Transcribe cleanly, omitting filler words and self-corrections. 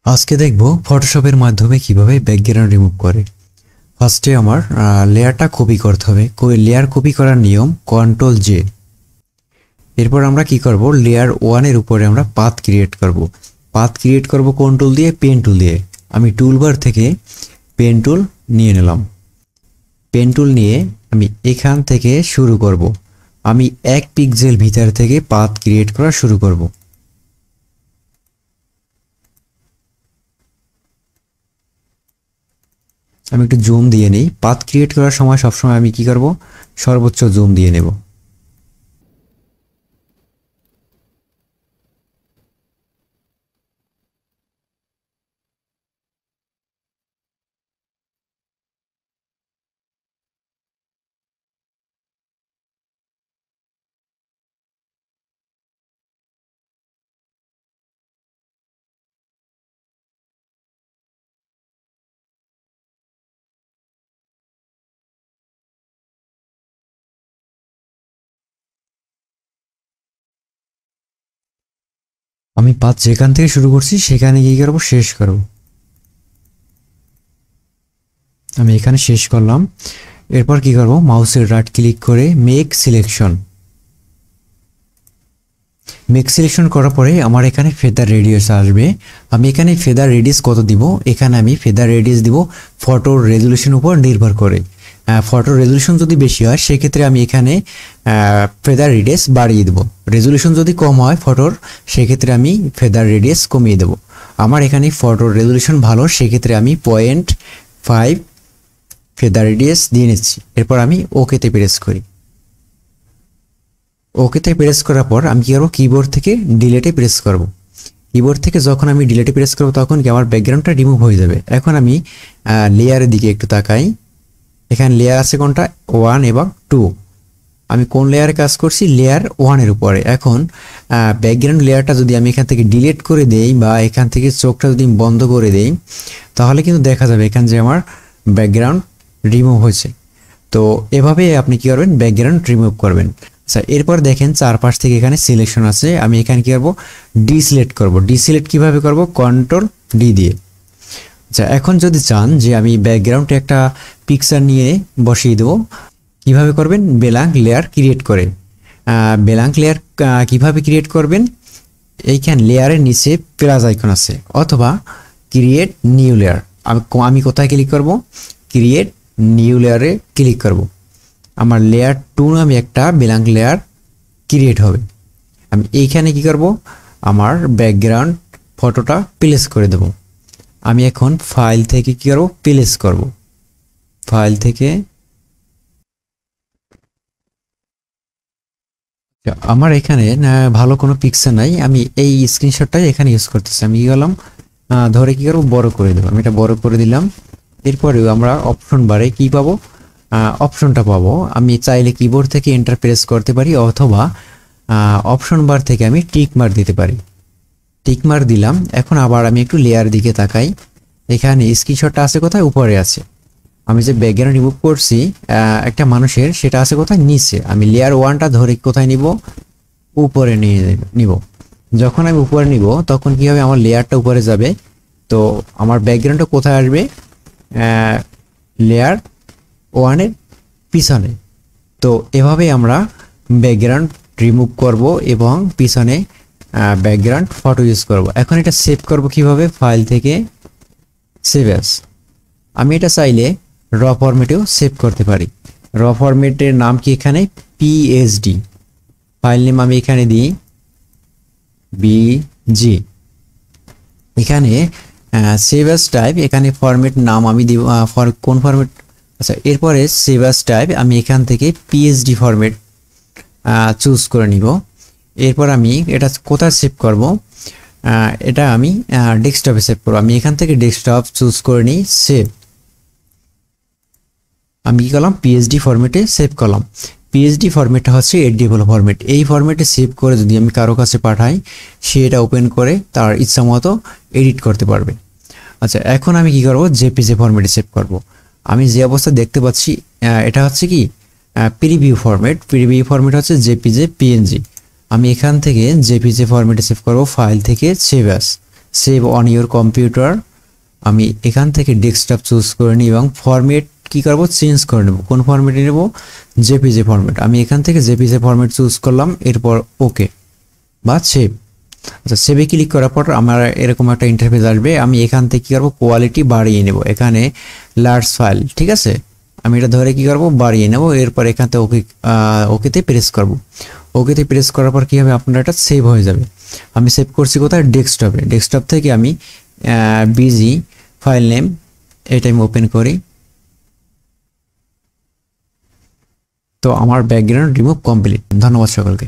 আজকে দেখব ফটোশপের মাধ্যমে কিভাবে ব্যাকগ্রাউন্ড রিমুভ করে। ফার্স্টে আমার লেয়ারটা কপি করতে হবে। লেয়ার কপি করার নিয়ম কন্ট্রোল জে। এরপর আমরা কি করব, লেয়ার 1 এর উপরে আমরা পাথ ক্রিয়েট করব। পাথ ক্রিয়েট করব কন্ট্রোল দিয়ে, পেন টুল দিয়ে। আমি টুলবার থেকে পেন টুল নিয়ে নিলাম। পেন টুল নিয়ে আমি এখান থেকে শুরু করব। আমি 1 পিক্সেল ভিতর থেকে পাথ ক্রিয়েট করা শুরু করব। আমি একটু জুম দিয়ে নেই। পাথ ক্রিয়েট করার সময় সবসময় আমি কি করব, সর্বোচ্চ জুম দিয়ে নেব। আমি পাথ যেখান থেকে শুরু করছি সেখানে কি করব, শেষ করব। আমি এখানে শেষ করলাম। এরপর কি করব, মাউসের রাইট ক্লিক করে মেক সিলেকশন। মেক সিলেকশন করার পরে আমার এখানে ফেদার রেডিয়াস আসবে। আমি এখানে ফেদার রেডিয়াস কত দিব, এখানে আমি ফেদার রেডিয়াস দিব ফটোর রেজলিউশন উপর নির্ভর করে। ফটোর রেজলিউশন যদি বেশি হয় সেক্ষেত্রে আমি এখানে ফেদার রেডিয়াস বাড়িয়ে দেবো। রেজলিউশন যদি কম হয় ফটোর, সেক্ষেত্রে আমি ফেদার রেডিয়াস কমিয়ে দেবো। আমার এখানে ফটোর রেজলিউশন ভালো, সেক্ষেত্রে আমি 0.5 ফেদার রেডিয়াস দিয়ে নিচ্ছি। এরপর আমি ওকেতে প্রেস করি। ওকেতে প্রেস করার পর আমি কি করব, কিবোর্ড থেকে ডিলেটে প্রেস করব। কিবোর্ড থেকে যখন আমি ডিলেটে প্রেস করব তখন কি আমার ব্যাকগ্রাউন্ডটা রিমুভ হয়ে যাবে। এখন আমি লেয়ারের দিকে একটু তাকাই। এখানে লেয়ার আছে কোনটা, 1 এবং 2। আমি কোন লেয়ারে কাজ করছি, লেয়ার 1 এর উপরে। এখন ব্যাকগ্রাউন্ড লেয়ারটা যদি আমি এখান থেকে ডিলিট করে দেই বা এখান থেকে চোখটা যদি বন্ধ করে দেই, তাহলে কিন্তু দেখা যাবে এখানে যে আমার ব্যাকগ্রাউন্ড রিমুভ হয়েছে। তো এভাবে আপনি কি করবেন, ব্যাকগ্রাউন্ড রিমুভ করবেন। আচ্ছা, এরপর দেখেন চারপাশ থেকে এখানে সিলেকশন আছে। আমি এখানে কি করব, ডিসিলেক্ট করব। ডিসিলেক্ট কিভাবে করব, কন্ট্রোল ডি দিয়ে। আচ্ছা, এখন যদি চান যে আমি ব্যাকগ্রাউন্ডে একটা পিকচার নিয়ে বসিয়ে দেবো, কিভাবে করবেন, ব্ল্যাঙ্ক লেয়ার ক্রিয়েট করে। ব্ল্যাঙ্ক লেয়ার কিভাবে ক্রিয়েট করবেন, এইখান লেয়ারের নিচে প্লাস আইকন আছে, অথবা ক্রিয়েট নিউ লেয়ার। আমি কোথায় ক্লিক করব, ক্রিয়েট নিউ লেয়ারে ক্লিক করব। আমার লেয়ার 2 নামে একটা ব্ল্যাঙ্ক লেয়ার ক্রিয়েট হবে। আমি এইখানে কি করব, আমার ব্যাকগ্রাউন্ড ফটোটা প্লেস করে দেব। আমি এখন ফাইল থেকে কি করব, প্লেস করব। ফাইল থেকে আমার এখানে ভালো কোনো পিকচার নাই, আমি এই স্ক্রিনশটটাই এখানে ইউজ করতেছি। আমি কি করলাম, ধরে কি করব, বড় করে দেবো। আমি এটা বড় করে দিলাম। এরপরেও আমরা অপশন বারে কি পাবো, অপশনটা পাবো। আমি চাইলে কিবোর্ড থেকে এন্টার প্রেস করতে পারি, অথবা অপশন বার থেকে আমি টিক মার দিতে পারি। টিক মার দিলাম। এখন আবার আমি একটু লেয়ার দিকে তাকাই। এখানে স্ক্রিনশটটা আছে কোথায়, উপরে আছে। আমি যে ব্যাকগ্রাউন্ড রিমুভ করছি একটা মানুষের, সেটা আছে কোথায়, নিচে। আমি লেয়ার 1টা ধরে কোথায় নিব, উপরে নিয়ে নিব। যখন আমি উপরে নিব তখন কি হবে, আমার লেয়ারটা উপরে যাবে। তো আমার ব্যাকগ্রাউন্ডটা কোথায় আসবে, লেয়ার 1 এর পিছনে। তো এভাবে আমরা ব্যাকগ্রাউন্ড রিমুভ করব এবং পিছনে ব্যাকগ্রাউন্ড ফটো ইউজ করব। এখন এটা সেভ করব কিভাবে, ফাইল থেকে সেভ অ্যাজ। আমি এটা চাইলে র ফরম্যাটেও সেভ করতে পারি। র ফরম্যাটের নাম কি, এখানে পিএসডি। ফাইল নেম আমি এখানে দিই বিজি। এখানে সেভ অ্যাজ টাইপ, এখানে ফরম্যাট নাম আমি দিব কোন ফরম্যাট। আচ্ছা, এরপরে সেভ অ্যাজ টাইপ আমি এখান থেকে পিএসডি ফরম্যাট চুজ করে নিব। এরপর আমি এটা কোথায় সেভ করব, এটা আমি ডেস্কটপে সেভ করব। আমি এখান থেকে ডেস্কটপ চুজ করে নিই, সেভ। আমি কি করলাম, পিএসডি ফরম্যাটে সেভ করলাম। পিএসডি ফরম্যাটটা হচ্ছে এডিটেবল ফরম্যাট। এই ফরম্যাটে সেভ করে যদি আমি কারো কাছে পাঠাই, সে এটা ওপেন করে তার ইচ্ছা মতো এডিট করতে পারবে। আচ্ছা, এখন আমি কি করব, জেপিজি ফরম্যাটে সেভ করব। আমি যে অবস্থা দেখতে পাচ্ছি এটা হচ্ছে কি প্রিভিউ ফরম্যাট। প্রিভিউ ফরম্যাট হচ্ছে জেপিজি পিএনজি। আমি এখান থেকে জেপিজি ফরম্যাটে সেভ করব, ফাইল থেকে save as. Save on your computer, আমি এখান থেকে ডেস্কটপ চুজ করে নিই এবং ফরম্যাট কি করব, চেঞ্জ করে নেব। কোন ফরম্যাটে নেব, জেপিজি ফরম্যাট। আমি এখান থেকে জেপিজি ফরম্যাট চুজ করলাম, এরপর ওকে বা সেভ। আচ্ছা, সেভে ক্লিক করার পর আমার এরকম একটা ইন্টারফেস আসবে। আমি এখান থেকে কী করবো, কোয়ালিটি বাড়িয়ে নেব। এখানে লার্জ ফাইল, ঠিক আছে, আমি এটা ধরে কী করবো, বাড়িয়ে নেব। এরপর এখান থেকে ওকেতে প্রেস করব। ওকেতে প্রেস করার পর কী হবে, আপনার এটা সেভ হয়ে যাবে। আমি সেভ করছি কোথায়, ডেস্কটপে। ডেস্কটপ থেকে আমি বিজি ফাইল নেম এটা আমি ওপেন করি। তো আমার ব্যাকগ্রাউন্ড রিমুভ কমপ্লিট। ধন্যবাদ সকলকে।